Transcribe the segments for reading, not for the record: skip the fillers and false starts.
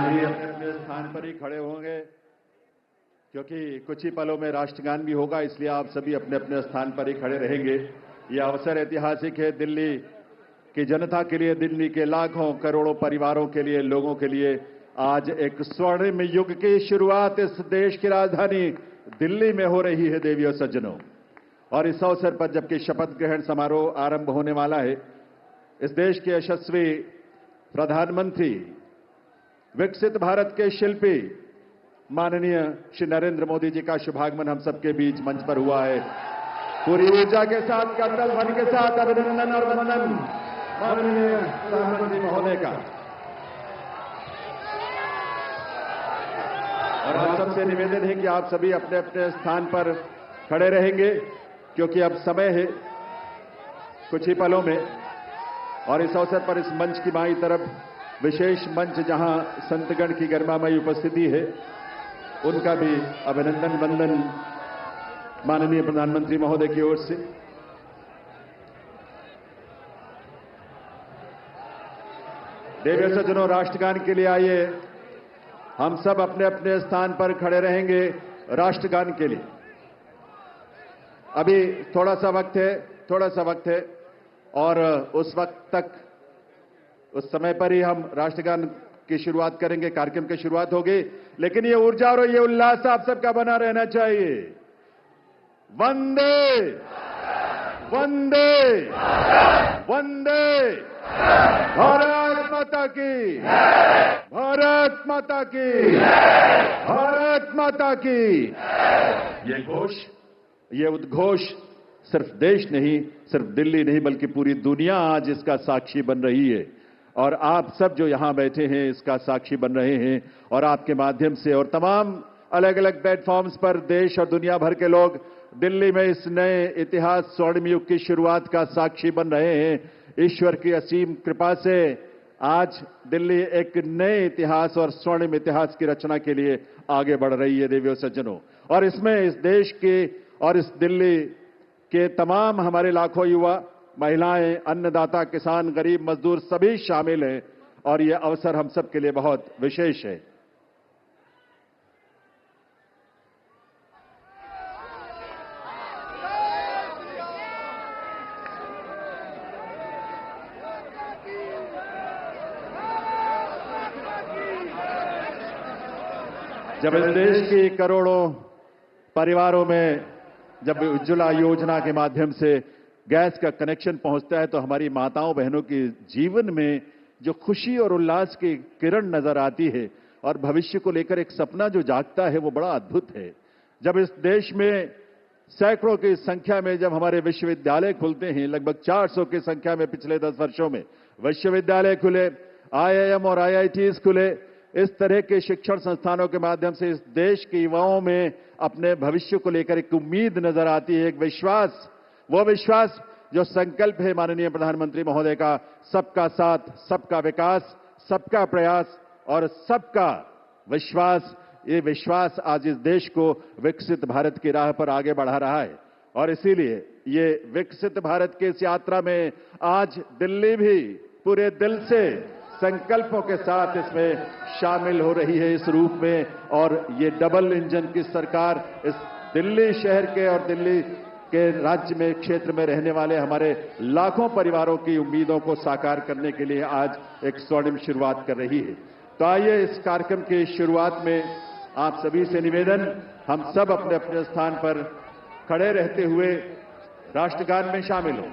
सभी अपने अपने स्थान पर ही खड़े होंगे क्योंकि कुछ ही पलों में राष्ट्रगान भी होगा, इसलिए आप सभी अपने अपने स्थान पर ही खड़े रहेंगे। यह अवसर ऐतिहासिक है दिल्ली की जनता के लिए, दिल्ली के लाखों करोड़ों परिवारों के लिए, लोगों के लिए। आज एक स्वर्णिम युग की शुरुआत इस देश की राजधानी दिल्ली में हो रही है देवियों सज्जनों। और इस अवसर पर जबकि शपथ ग्रहण समारोह आरंभ होने वाला है, इस देश के यशस्वी प्रधानमंत्री, विकसित भारत के शिल्पी माननीय श्री नरेंद्र मोदी जी का शुभागमन हम सबके बीच मंच पर हुआ है। पूरी ऊर्जा के साथ, करतल ध्वनि के साथ अभिनंदन और वंदन माननीय प्रधानमंत्री महोदय का। और आप सबसे निवेदन है कि आप सभी अपने अपने स्थान पर खड़े रहेंगे क्योंकि अब समय है कुछ ही पलों में। और इस अवसर पर इस मंच की बाईं तरफ विशेष मंच जहां संतगण की गरिमामयी उपस्थिति है, उनका भी अभिनंदन वंदन माननीय प्रधानमंत्री महोदय की ओर से। देवियों सज्जनों, राष्ट्रगान के लिए आइए, हम सब अपने अपने स्थान पर खड़े रहेंगे राष्ट्रगान के लिए। अभी थोड़ा सा वक्त है और उस वक्त तक, उस समय पर ही हम राष्ट्रगान की शुरुआत करेंगे, कार्यक्रम की शुरुआत होगी। लेकिन ये ऊर्जा और ये उल्लास आप सबका बना रहना चाहिए। वंदे वंदे वंदे भारत माता की, भारत माता की, भारत माता की। ये घोष, ये उद्घोष सिर्फ देश नहीं, सिर्फ दिल्ली नहीं, बल्कि पूरी दुनिया आज इसका साक्षी बन रही है। और आप सब जो यहां बैठे हैं इसका साक्षी बन रहे हैं। और आपके माध्यम से और तमाम अलग अलग प्लेटफॉर्म्स पर देश और दुनिया भर के लोग दिल्ली में इस नए इतिहास, स्वर्णिम युग की शुरुआत का साक्षी बन रहे हैं। ईश्वर की असीम कृपा से आज दिल्ली एक नए इतिहास और स्वर्णिम इतिहास की रचना के लिए आगे बढ़ रही है देवियों सज्जनों। और इसमें इस देश के और इस दिल्ली के तमाम हमारे लाखों युवा, महिलाएं, अन्नदाता, किसान, गरीब, मजदूर सभी शामिल हैं। और यह अवसर हम सब के लिए बहुत विशेष है। जब इस देश की करोड़ों परिवारों में जब उज्ज्वला योजना के माध्यम से गैस का कनेक्शन पहुंचता है तो हमारी माताओं बहनों के जीवन में जो खुशी और उल्लास की किरण नजर आती है और भविष्य को लेकर एक सपना जो जागता है, वो बड़ा अद्भुत है। जब इस देश में सैकड़ों की संख्या में जब हमारे विश्वविद्यालय खुलते हैं, लगभग 400 की संख्या में पिछले 10 वर्षों में विश्वविद्यालय खुले, IIM और IITs खुले, इस तरह के शिक्षण संस्थानों के माध्यम से इस देश के युवाओं में अपने भविष्य को लेकर एक उम्मीद नजर आती है, एक विश्वास। वो विश्वास जो संकल्प है माननीय प्रधानमंत्री महोदय का, सबका साथ, सबका विकास, सबका प्रयास और सबका विश्वास। ये विश्वास आज इस देश को विकसित भारत की राह पर आगे बढ़ा रहा है। और इसीलिए ये विकसित भारत की इस यात्रा में आज दिल्ली भी पूरे दिल से संकल्पों के साथ इसमें शामिल हो रही है इस रूप में। और ये डबल इंजन की सरकार इस दिल्ली शहर के और दिल्ली के राज्य में, क्षेत्र में रहने वाले हमारे लाखों परिवारों की उम्मीदों को साकार करने के लिए आज एक स्वर्णिम शुरुआत कर रही है। तो आइए इस कार्यक्रम की शुरुआत में आप सभी से निवेदन, हम सब अपने अपने स्थान पर खड़े रहते हुए राष्ट्रगान में शामिल हों।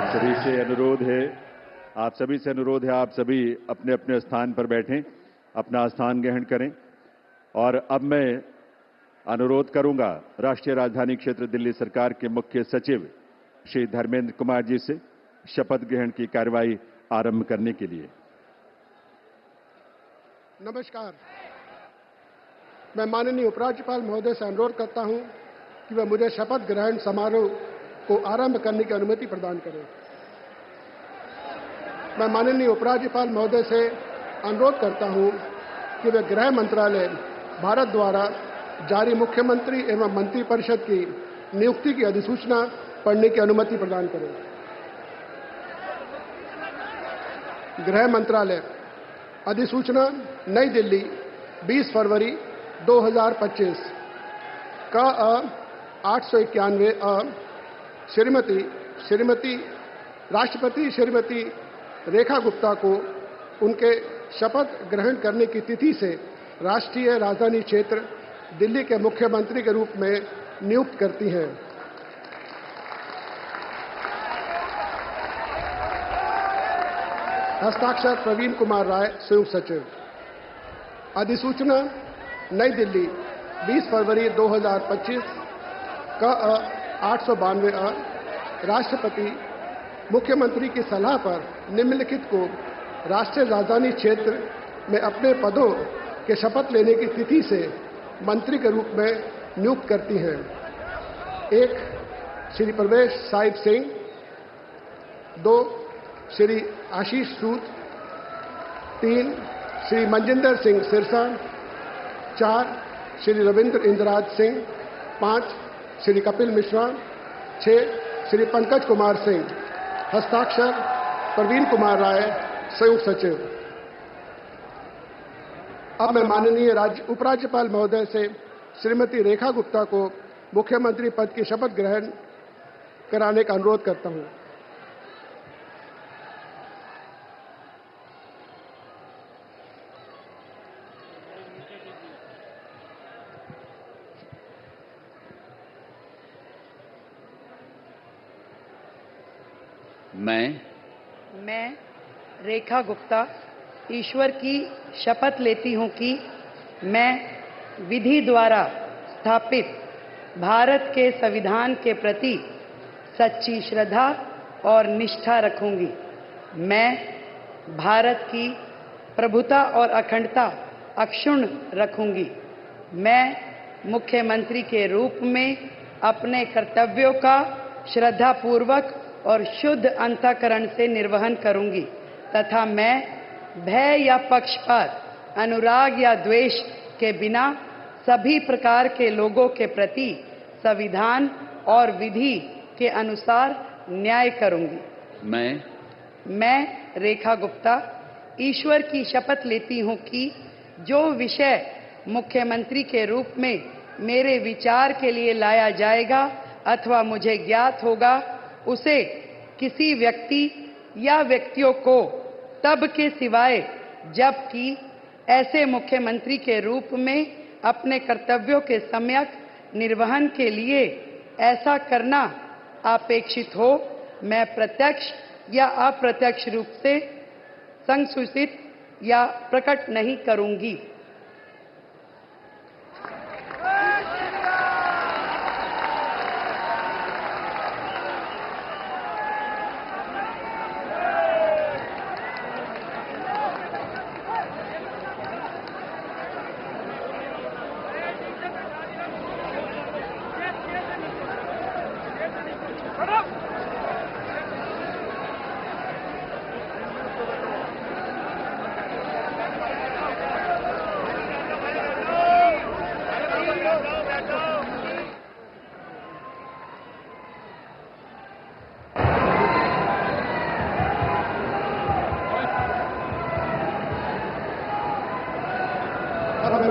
सभी से अनुरोध है आप सभी अपने अपने स्थान पर बैठें, अपना स्थान ग्रहण करें। और अब मैं अनुरोध करूंगा राष्ट्रीय राजधानी क्षेत्र दिल्ली सरकार के मुख्य सचिव श्री धर्मेंद्र कुमार जी से शपथ ग्रहण की कार्यवाही आरंभ करने के लिए। नमस्कार। मैं माननीय उपराज्यपाल महोदय से अनुरोध करता हूं कि वह मुझे शपथ ग्रहण समारोह को आरंभ करने की अनुमति प्रदान करें। मैं माननीय उपराज्यपाल महोदय से अनुरोध करता हूं कि वे गृह मंत्रालय भारत द्वारा जारी मुख्यमंत्री एवं मंत्रिपरिषद की नियुक्ति की अधिसूचना पढ़ने की अनुमति प्रदान करें। गृह मंत्रालय अधिसूचना नई दिल्ली 20 फरवरी 2025 का 891 श्रीमती राष्ट्रपति श्रीमती रेखा गुप्ता को उनके शपथ ग्रहण करने की तिथि से राष्ट्रीय राजधानी क्षेत्र दिल्ली के मुख्यमंत्री के रूप में नियुक्त करती हैं। हस्ताक्षर प्रवीण कुमार राय, संयुक्त सचिव। अधिसूचना नई दिल्ली 20 फरवरी 2025 का 892 राष्ट्रपति मुख्यमंत्री की सलाह पर निम्नलिखित को राष्ट्रीय राजधानी क्षेत्र में अपने पदों के शपथ लेने की तिथि से मंत्री के रूप में नियुक्त करती हैं। 1 श्री प्रवेश साहिब सिंह, 2 श्री आशीष सूद, 3 श्री मनजिंदर सिंह सिरसा, 4 श्री रविंद्र इंद्रराज सिंह, 5 श्री कपिल मिश्रा, 6 श्री पंकज कुमार सिंह। हस्ताक्षर प्रवीण कुमार राय, संयुक्त सचिव। अब मैं माननीय उपराज्यपाल महोदय से श्रीमती रेखा गुप्ता को मुख्यमंत्री पद की शपथ ग्रहण कराने का अनुरोध करता हूं। मैं रेखा गुप्ता ईश्वर की शपथ लेती हूं कि मैं विधि द्वारा स्थापित भारत के संविधान के प्रति सच्ची श्रद्धा और निष्ठा रखूंगी। मैं भारत की प्रभुता और अखंडता अक्षुण्ण रखूंगी। मैं मुख्यमंत्री के रूप में अपने कर्तव्यों का श्रद्धापूर्वक और शुद्ध अंतःकरण से निर्वहन करूंगी तथा मैं भय या पक्षपात, अनुराग या द्वेष के बिना सभी प्रकार के लोगों के प्रति संविधान और विधि के अनुसार न्याय करूंगी। मैं रेखा गुप्ता ईश्वर की शपथ लेती हूं कि जो विषय मुख्यमंत्री के रूप में मेरे विचार के लिए लाया जाएगा अथवा मुझे ज्ञात होगा, उसे किसी व्यक्ति या व्यक्तियों को तब के सिवाय जबकि ऐसे मुख्यमंत्री के रूप में अपने कर्तव्यों के सम्यक निर्वहन के लिए ऐसा करना अपेक्षित हो, मैं प्रत्यक्ष या अप्रत्यक्ष रूप से संसूचित या प्रकट नहीं करूंगी।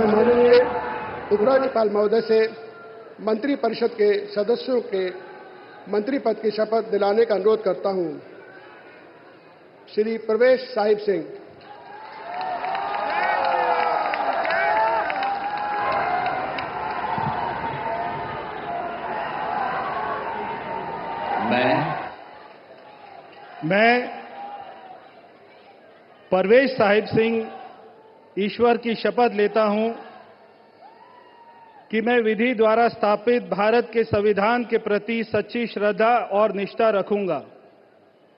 माननीय उपराज्यपाल महोदय से मंत्रिपरिषद के सदस्यों के मंत्री पद की शपथ दिलाने का अनुरोध करता हूं। श्री प्रवेश साहिब सिंह, मैं परवेज साहिब सिंह ईश्वर की शपथ लेता हूं कि मैं विधि द्वारा स्थापित भारत के संविधान के प्रति सच्ची श्रद्धा और निष्ठा रखूंगा।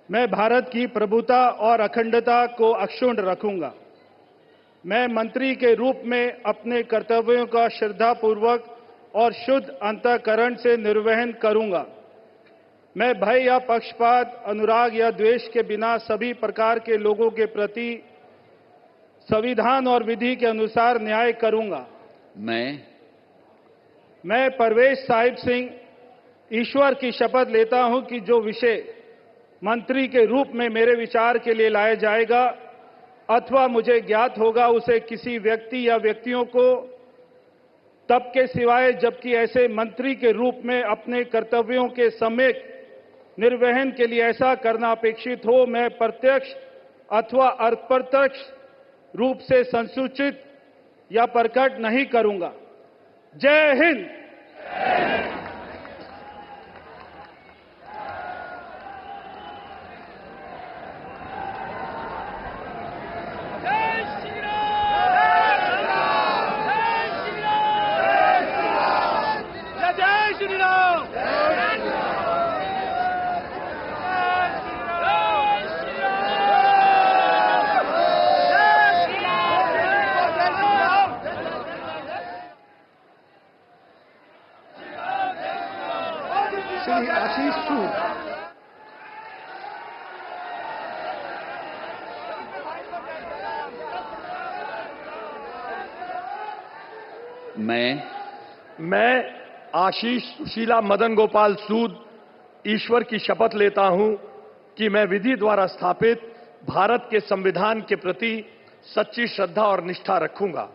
मैं भारत की प्रभुता और अखंडता को अक्षुण्ण रखूंगा। मैं मंत्री के रूप में अपने कर्तव्यों का श्रद्धापूर्वक और शुद्ध अंतःकरण से निर्वहन करूंगा। मैं भय या पक्षपात, अनुराग या द्वेष के बिना सभी प्रकार के लोगों के प्रति संविधान और विधि के अनुसार न्याय करूंगा। मैं परवेज साहिब सिंह ईश्वर की शपथ लेता हूं कि जो विषय मंत्री के रूप में मेरे विचार के लिए लाया जाएगा अथवा मुझे ज्ञात होगा, उसे किसी व्यक्ति या व्यक्तियों को तब के सिवाय जबकि ऐसे मंत्री के रूप में अपने कर्तव्यों के सम्यक निर्वहन के लिए ऐसा करना अपेक्षित हो, मैं प्रत्यक्ष अथवा अप्रत्यक्ष रूप से संसूचित या प्रकट नहीं करूंगा। जय हिंद। श्री आशीष सूद। मैं आशीष सुशीला मदन गोपाल सूद ईश्वर की शपथ लेता हूं कि मैं विधि द्वारा स्थापित भारत के संविधान के प्रति सच्ची श्रद्धा और निष्ठा रखूंगा।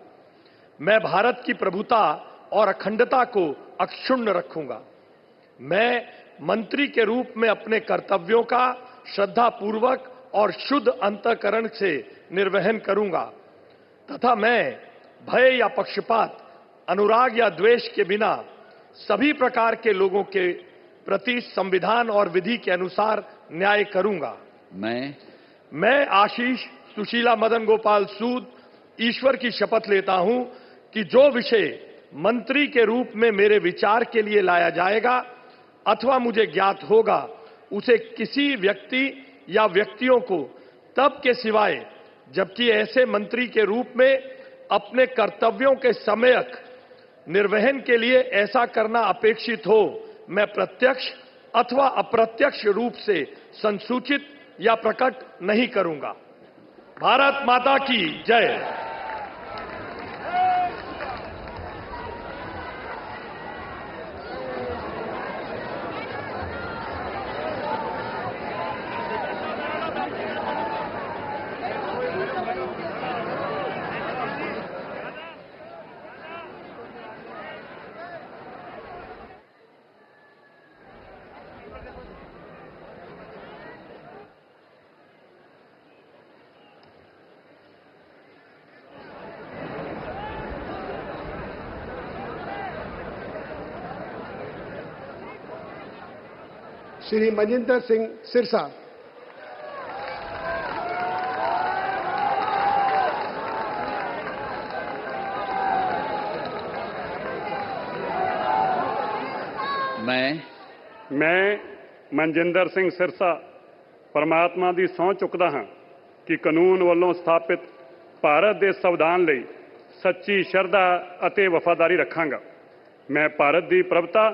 मैं भारत की प्रभुता और अखंडता को अक्षुण्ण रखूंगा। मैं मंत्री के रूप में अपने कर्तव्यों का श्रद्धापूर्वक और शुद्ध अंतःकरण से निर्वहन करूंगा तथा मैं भय या पक्षपात, अनुराग या द्वेष के बिना सभी प्रकार के लोगों के प्रति संविधान और विधि के अनुसार न्याय करूंगा। मैं आशीष सुशीला मदन गोपाल सूद ईश्वर की शपथ लेता हूं कि जो विषय मंत्री के रूप में मेरे विचार के लिए लाया जाएगा अथवा मुझे ज्ञात होगा, उसे किसी व्यक्ति या व्यक्तियों को तब के सिवाय जबकि ऐसे मंत्री के रूप में अपने कर्तव्यों के सम्यक निर्वहन के लिए ऐसा करना अपेक्षित हो, मैं प्रत्यक्ष अथवा अप्रत्यक्ष रूप से संसूचित या प्रकट नहीं करूंगा। भारत माता की जय। श्री मनजिंदर सिंह सिरसा। मैं मनजिंदर सिंह सिरसा परमात्मा ਦੀ ਸਹੁੰ ਚੁੱਕਦਾ ਹਾਂ ਕਿ ਕਾਨੂੰਨ ਵੱਲੋਂ ਸਥਾਪਿਤ ਭਾਰਤ ਦੇ ਸੰਵਿਧਾਨ ਲਈ ਸੱਚੀ ਸ਼ਰਧਾ ਅਤੇ ਵਫਾਦਾਰੀ ਰੱਖਾਂਗਾ। ਮੈਂ ਭਾਰਤ ਦੀ ਪ੍ਰਭੁਤਾ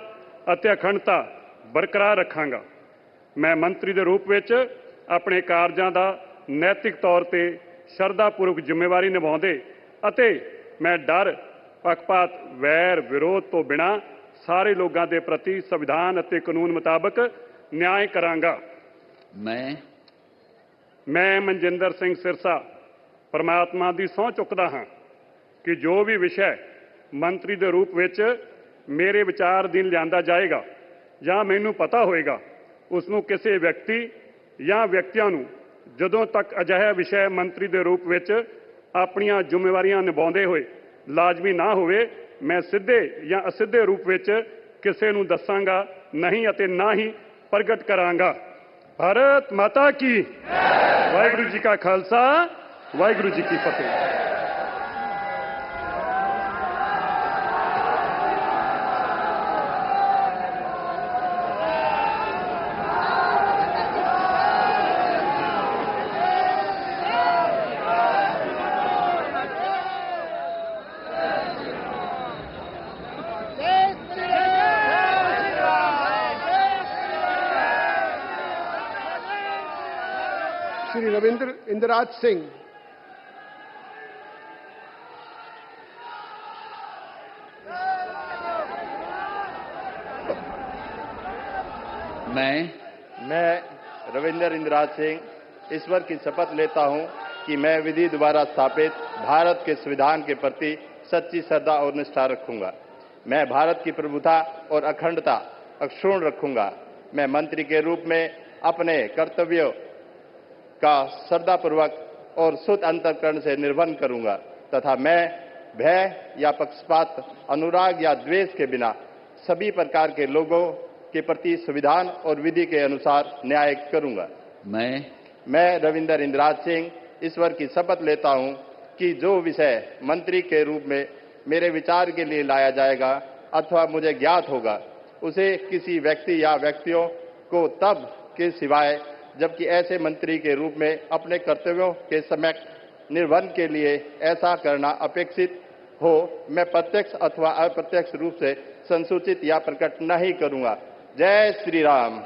ਅਤੇ ਅਖੰਡਤਾ ਬਰਕਰਾਰ ਰੱਖਾਂਗਾ। ਮੈਂ ਮੰਤਰੀ ਦੇ ਰੂਪ ਵਿੱਚ ਆਪਣੇ ਕਾਰਜਾਂ ਦਾ ਨੈਤਿਕ ਤੌਰ ਤੇ ਸ਼ਰਧਾਪੂਰਵਕ ਜ਼ਿੰਮੇਵਾਰੀ ਨਿਭਾਉਂਦੇ ਅਤੇ ਮੈਂ ਡਰ, ਪੱਖਪਾਤ, ਵੈਰ, ਵਿਰੋਧ ਤੋਂ ਬਿਨਾਂ ਸਾਰੇ ਲੋਕਾਂ ਦੇ ਪ੍ਰਤੀ ਸੰਵਿਧਾਨ ਅਤੇ ਕਾਨੂੰਨ ਮੁਤਾਬਕ ਨਿਆਂ ਕਰਾਂਗਾ। ਮੈਂ ਮਨਜਿੰਦਰ ਸਿੰਘ ਸਿਰਸਾ ਪਰਮਾਤਮਾ ਦੀ ਸਹੁੰ ਚੁੱਕਦਾ ਹਾਂ ਕਿ ਜੋ ਵੀ ਵਿਸ਼ਾ ਮੰਤਰੀ ਦੇ ਰੂਪ ਵਿੱਚ ਮੇਰੇ ਵਿਚਾਰ ਅਧੀਨ ਲਿਆਂਦਾ ਜਾਏਗਾ ਜਾਂ ਮੈਨੂੰ ਪਤਾ ਹੋਏਗਾ, ਉਸ ਨੂੰ ਕਿਸੇ ਵਿਅਕਤੀ ਜਾਂ ਵਿਅਕਤੀਆਂ ਨੂੰ ਜਦੋਂ ਤੱਕ ਅਜਿਹਾ ਵਿਸ਼ਾ ਮੰਤਰੀ ਦੇ ਰੂਪ ਵਿੱਚ ਆਪਣੀਆਂ ਜ਼ਿੰਮੇਵਾਰੀਆਂ ਨਿਭਾਉਂਦੇ ਹੋਏ ਲਾਜ਼ਮੀ ਨਾ ਹੋਵੇ, ਮੈਂ ਸਿੱਧੇ ਜਾਂ ਅਸਿੱਧੇ ਰੂਪ ਵਿੱਚ ਕਿਸੇ ਨੂੰ ਦੱਸਾਂਗਾ ਨਹੀਂ ਅਤੇ ਨਾ ਹੀ ਪ੍ਰਗਟ ਕਰਾਂਗਾ। भारत माता की वाहिगुरु जी का खालसा वाहिगुरु जी की फतेह। श्री रविंद्र इंदिराज सिंह। मैं रविंद्र इंदिराज सिंह ईश्वर की शपथ लेता हूं कि मैं विधि द्वारा स्थापित भारत के संविधान के प्रति सच्ची श्रद्धा और निष्ठा रखूंगा। मैं भारत की प्रभुता और अखंडता अक्षुण्ण रखूंगा। मैं मंत्री के रूप में अपने कर्तव्यों का श्रद्धापूर्वक और शुद्ध अंतःकरण से निर्वहन करूंगा तथा मैं भय या पक्षपात, अनुराग या द्वेष के बिना सभी प्रकार के लोगों के प्रति संविधान और विधि के अनुसार न्याय करूंगा। मैं रविंद्र इंदिराज सिंह ईश्वर की शपथ लेता हूं कि जो विषय मंत्री के रूप में मेरे विचार के लिए लाया जाएगा अथवा मुझे ज्ञात होगा, उसे किसी व्यक्ति या व्यक्तियों को तब के सिवाय जबकि ऐसे मंत्री के रूप में अपने कर्तव्यों के सम्यक निर्वहन के लिए ऐसा करना अपेक्षित हो, मैं प्रत्यक्ष अथवा अप्रत्यक्ष रूप से संसूचित या प्रकट नहीं करूंगा। जय श्री राम।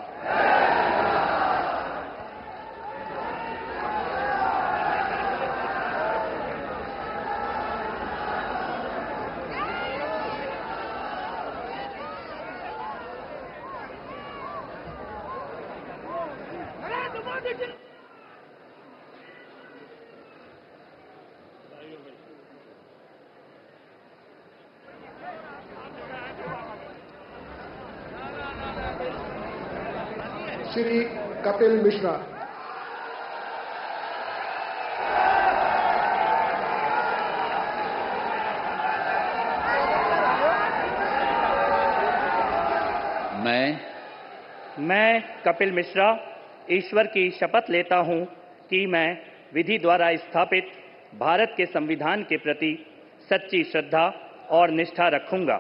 श्री कपिल मिश्रा। मैं कपिल मिश्रा ईश्वर की शपथ लेता हूं कि मैं विधि द्वारा स्थापित भारत के संविधान के प्रति सच्ची श्रद्धा और निष्ठा रखूंगा।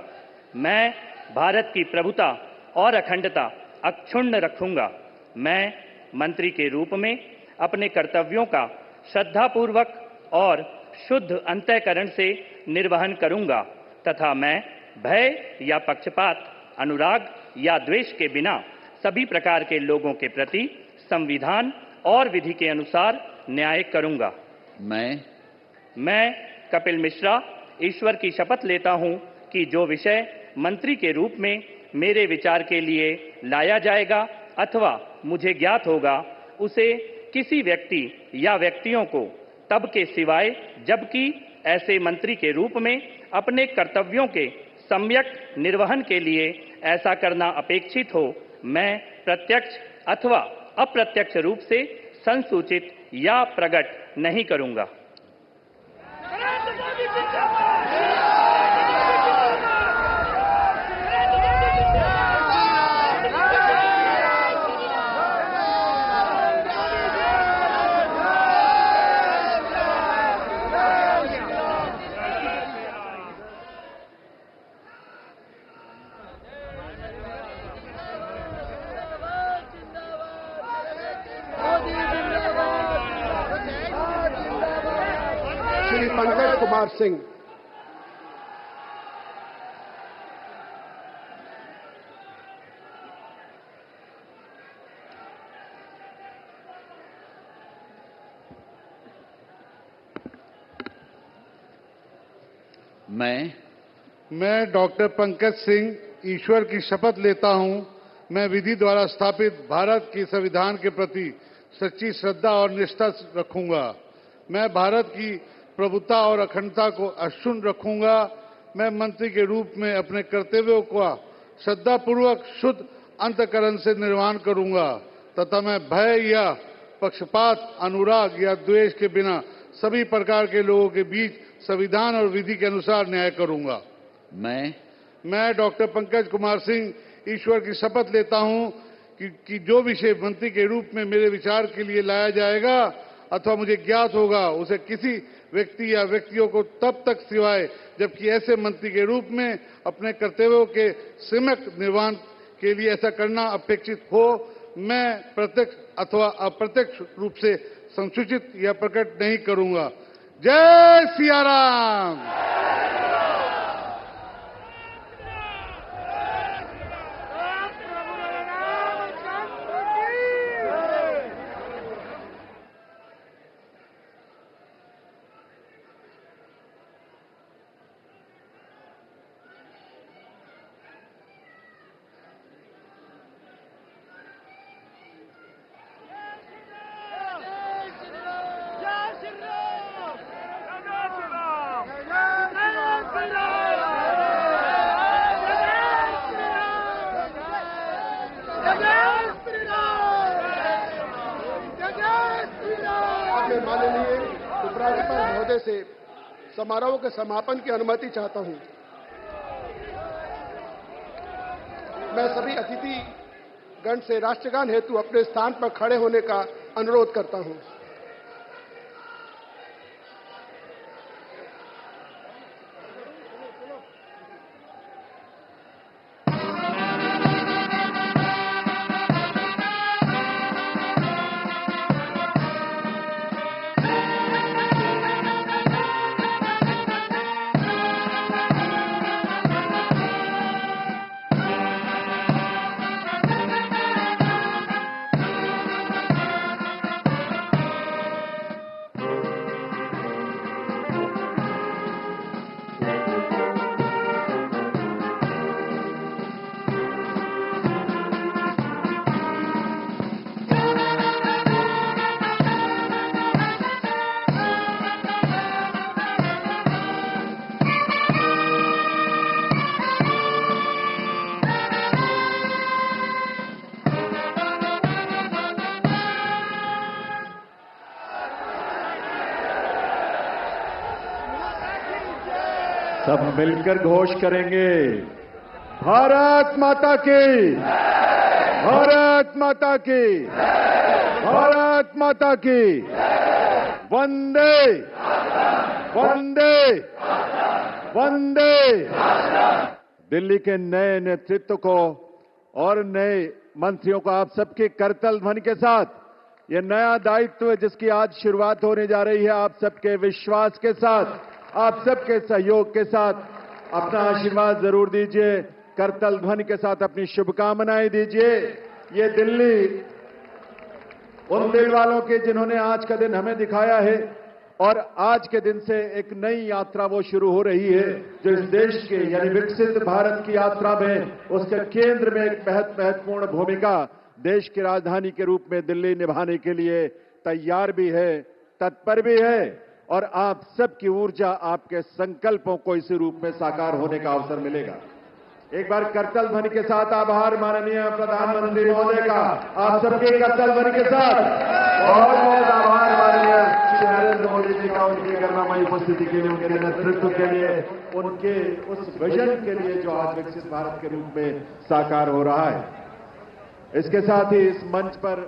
मैं भारत की प्रभुता और अखंडता अक्षुण्ण रखूंगा। मैं मंत्री के रूप में अपने कर्तव्यों का श्रद्धापूर्वक और शुद्ध अंतःकरण से निर्वहन करूंगा तथा मैं भय या पक्षपात, अनुराग या द्वेष के बिना सभी प्रकार के लोगों के प्रति संविधान और विधि के अनुसार न्याय करूंगा। मैं कपिल मिश्रा ईश्वर की शपथ लेता हूं कि जो विषय मंत्री के रूप में मेरे विचार के लिए लाया जाएगा अथवा मुझे ज्ञात होगा, उसे किसी व्यक्ति या व्यक्तियों को तब के सिवाय जबकि ऐसे मंत्री के रूप में अपने कर्तव्यों के सम्यक निर्वहन के लिए ऐसा करना अपेक्षित हो, मैं प्रत्यक्ष अथवा अप्रत्यक्ष रूप से संसूचित या प्रकट नहीं करूंगा। श्री पंकज कुमार सिंह। मैं डॉक्टर पंकज सिंह ईश्वर की शपथ लेता हूं, मैं विधि द्वारा स्थापित भारत के संविधान के प्रति सच्ची श्रद्धा और निष्ठा रखूंगा। मैं भारत की प्रभुता और अखंडता को अक्षुण्ण रखूंगा। मैं मंत्री के रूप में अपने कर्तव्यों का श्रद्धापूर्वक शुद्ध अंतःकरण से निर्वहन करूंगा तथा मैं भय या पक्षपात, अनुराग या द्वेष के बिना सभी प्रकार के लोगों के बीच संविधान और विधि के अनुसार न्याय करूंगा। मैं डॉक्टर पंकज कुमार सिंह ईश्वर की शपथ लेता हूं कि जो विषय मंत्री के रूप में मेरे विचार के लिए लाया जाएगा अथवा मुझे ज्ञात होगा उसे किसी व्यक्ति या व्यक्तियों को तब तक सिवाय जबकि ऐसे मंत्री के रूप में अपने कर्तव्यों के सम्यक निर्वहन के लिए ऐसा करना अपेक्षित हो मैं प्रत्यक्ष अथवा अप्रत्यक्ष रूप से संसूचित या प्रकट नहीं करूंगा। जय सिया राम। माननीय उपराज्यपाल महोदय से समारोह के समापन की अनुमति चाहता हूं। मैं सभी अतिथि गण से राष्ट्रगान हेतु अपने स्थान पर खड़े होने का अनुरोध करता हूं। सब मिलकर घोष करेंगे, भारत माता की, भारत माता की, भारत माता की, वंदे वंदे वंदे। दिल्ली के नए नेतृत्व को और नए मंत्रियों को आप सबके करतल ध्वनि के साथ ये नया दायित्व जिसकी आज शुरुआत होने जा रही है, आप सबके विश्वास के साथ, आप सबके सहयोग के साथ अपना आशीर्वाद जरूर दीजिए। करतल ध्वनि के साथ अपनी शुभकामनाएं दीजिए। ये दिल्ली उन दिल वालों के जिन्होंने आज का दिन हमें दिखाया है और आज के दिन से एक नई यात्रा वो शुरू हो रही है जो इस देश के यानी विकसित भारत की यात्रा में उसके केंद्र में एक महत्वपूर्ण भूमिका देश की राजधानी के रूप में दिल्ली निभाने के लिए तैयार भी है, तत्पर भी है और आप सबकी ऊर्जा, आपके संकल्पों को इसी रूप में साकार होने का अवसर मिलेगा। एक बार करतल ध्वनि के साथ आभार माननीय प्रधानमंत्री महोदय का, आप सबके करतल ध्वनि के साथ बहुत बहुत आभार माननीय श्री नरेंद्र मोदी जी का, उनकी गरिमामयी उपस्थिति के लिए, उनके नेतृत्व के लिए, उनके उस विजन के लिए जो आज विकसित भारत के रूप में साकार हो रहा है। इसके साथ ही इस मंच पर